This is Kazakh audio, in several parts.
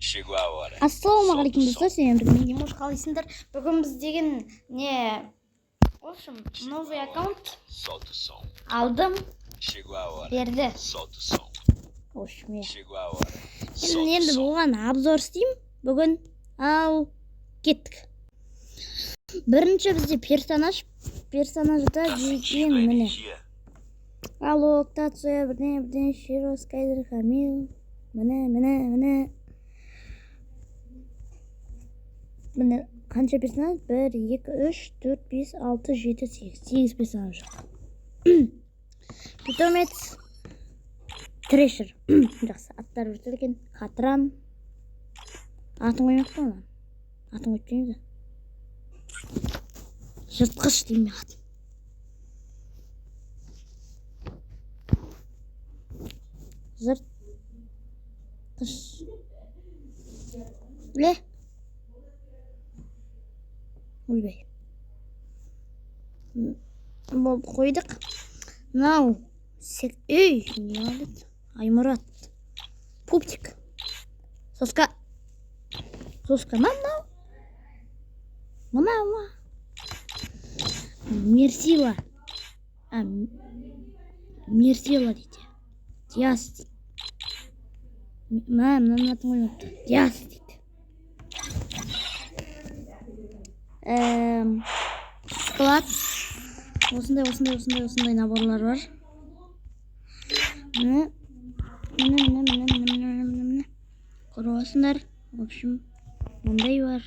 Ассалаумағалейкум достар, сәлем мен Мош, қалайсыңдар? Бүгін біз деген в общем, новый аккаунт алдым, берді. В общем, енді бұған обзор істеймін бүгін. Ал кеттік. Бірінші бізде персонажда жейтін міне. Алло, Тация, бірден Широ, Скайдер, Хамил. Міне. Міне қанша персонаж? 1, 2, 3, 4, 5, 6, 7, 8 персонаж жоқ. Питомец Трешер. Жақсы, аттар өртелген. Қатыран. Атын қоймақ па онан? Атын қойып дейміз. Жыртқыш деймін атын. Жыртқыш. Біле? Өлбей. Болды, қойдық. Мынау үй, не алды? Аймұрат. Пуптик. Соска. Мынау. Мерсила. Мерсила дейді. Диас дейді. Мынаны атын қоймапты. Диас дейді. Склад. Осындай наборлар бар. Міне. Көріп в общем, мындай бар.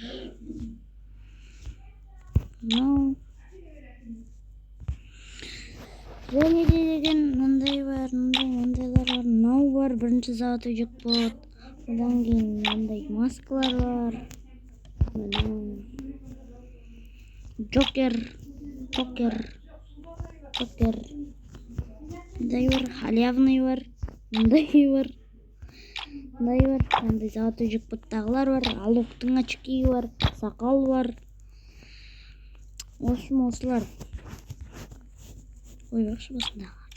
Мынау. Және деген мындай бар, мындайлар бар. Мынау бар, бірінші зауыты жүк болады. Одан кейін мындай маскалар бар. Джокер. Мындай бар, халявный бар. Мындай бар. Мындай зауыты жүк бұттағылар бар. Алуқтың очки бар. Сақал бар. Осылар. Ой, бақшы басындағылар.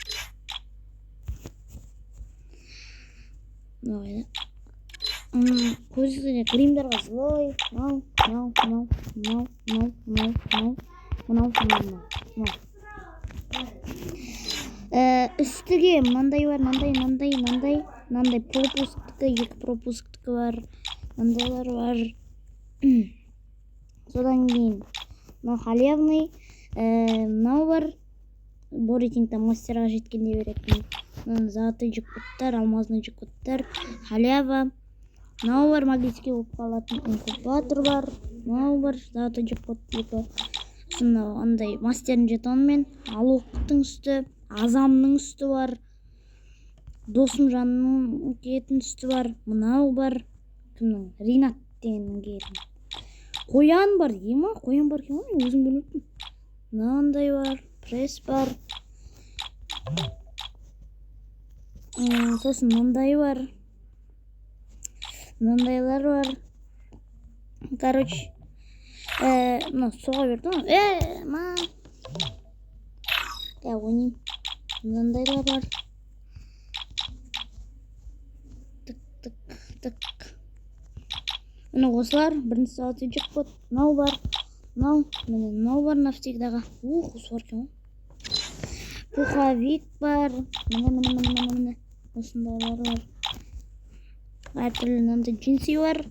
Давай да. Көзі гримдарға злой. Мынау. Үстіге мынандай бар, мынандай пропусктікі, 2 пропусктікі бар, мындайлар бар. Содан кейін мынау халявный, мынау бар, боритингта мастерға жеткенде беретін. Золотой джекпоттар, алмазный джекпоттар, халява. Мынау бар, магнитский болып қалатын инкубатор бар. Мынау бар, золотой джекпот екі. Мынау андай мастердің жетонымен, алуқтың үсті, азамның үсті бар. Досым жанның киетін үсті бар. Мынау бар, кімнің? Ринат дегеннің киетін. Қоян бар, ема? Қоян бар кен ғой, өзім білмеппін. Мынандай бар, пресс бар. Сосын мындай бар. Мындайлар бар. Короче, соға берді ғой. Ойнайым. Мындайлар бар. Тік. Мына осылар, бірінші золотой джекпот. Мынау бар. Мынау бар навсегдаға. Осы бар кен ғой. Пуховик бар. Міне. Осындайлар бар. Әртүрлі мынандай джинси бар.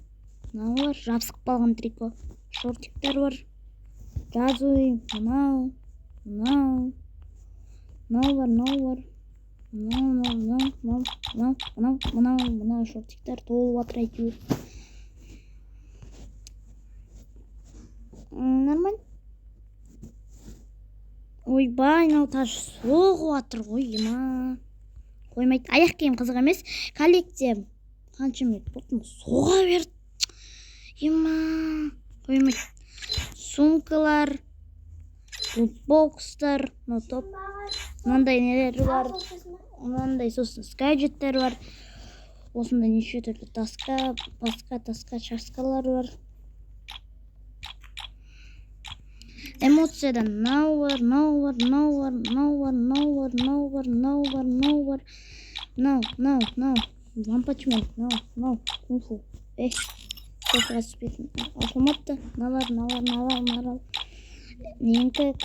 Мынау бар. Жабысып қалған трико. Шортиктер бар. Жазуй. Мынау бар. Мынау шортиктер толып жатыр әйтеуір. Нормально. Ойбай, мынау таш соғып жатыр ғой, ема. Қоймайды. Аяқ киім қызық емес. Коллекция қанша минут болды? Соға берді. Ема. Қоймайды. Сумкалар, бокстар, топ. Мынандай нелер бар. Мынандай сосын скайджеттер бар. Осында неше түрлі таска, шаскалар бар. Эмоциядан мынау бар. Мынау. Ванпанчмен, мынау. Кунг-фу. Тоққа түспейтін. Автоматты. Налар. Менікі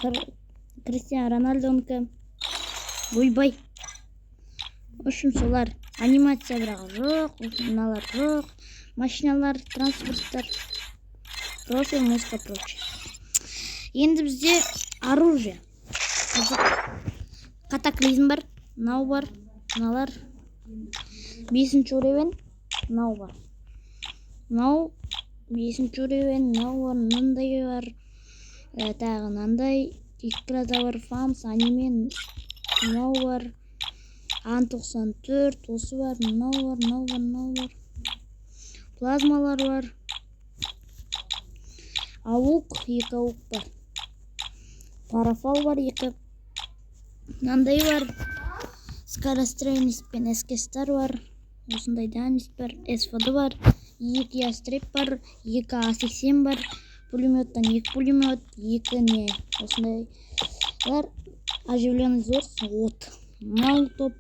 Кристиан Рональдонікі. Ойбай. Ошым солар. Анимация бірақ жоқ. Мыналар жоқ. Машиналар, транспорттар. Прочее, музыка, прочее. Енді бізде оружие. Катаклизм бар. Мынау бар. Мыналар. 5-ші уровень. Мынау бар. Мынау 5-ші уровень. Мынау бар. Мынандай бар. Тағы мынандай. Искрада бар. Фамс, аниме. Мынау бар. Ан-94. Осы бар. Мынау бар. Плазмалар бар. Ауық. 2 ауық бар. Парафал бар. 2. Мынандай бар. Скорострельность пен эскестар бар. Осындай дальность бар. СВД бар. 2 ястреб бар. 2 А80 бар. Пулеметтан 2 пулемет. 2 не. Осындай бар. Оживленный зор. Вот. Мынау топ.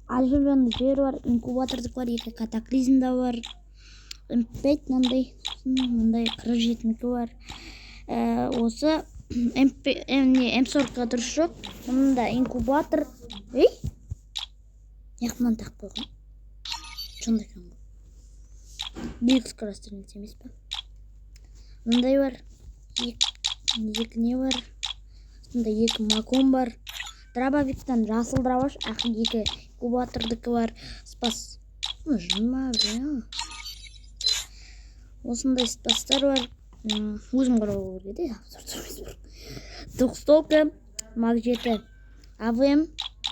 Оживленный жер бар. Инкубатордық бар. 2 катаклизмда бар. М5 мындай 47-нікі бар. Осы М40-ға дұрыс жоқ. Мұнда инкубатор. Яқынан тақ қойған. Сонда екен бұл. Биік скорострельность емес па? Мындай бар. 2 не бар. Сонда 2 маком бар. Дробовиктан жасыл дробаш. Ақы 2 инкубатордікі бар. Спас. Жынма, бля. Осындай спастар бар. Өзім қарау көргеді. Двухстволка. Мак-7. АВМ.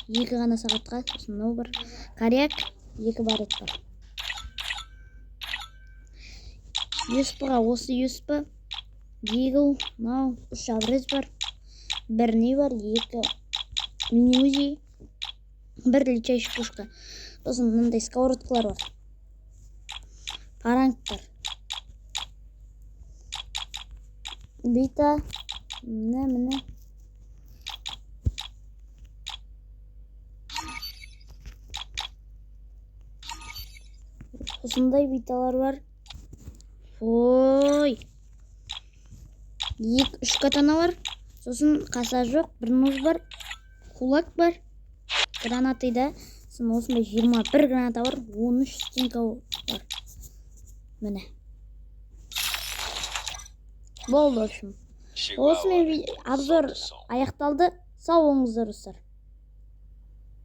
2 ғана сағатқа. Осынау бар. Коряк. 2 барет бар. Юспаға осы Юспа. Дигл. Мынау 3 абрез бар. 1 не бар. 2 мини-узи. 1 летящий пушка. Сосын мындай сковородкалар бар. Паранг бар. Бита. Міне. Осындай биталар бар. Ой. 2-3 катана бар. Сосын қаса жоқ. 1 нож бар. Кулак бар. Гранатыда. Сосын осындай 21 граната бар. 13 стенка бар. Міне. Болды, в общем. Осымен обзор аяқталды. Сау болыңыздар, достар.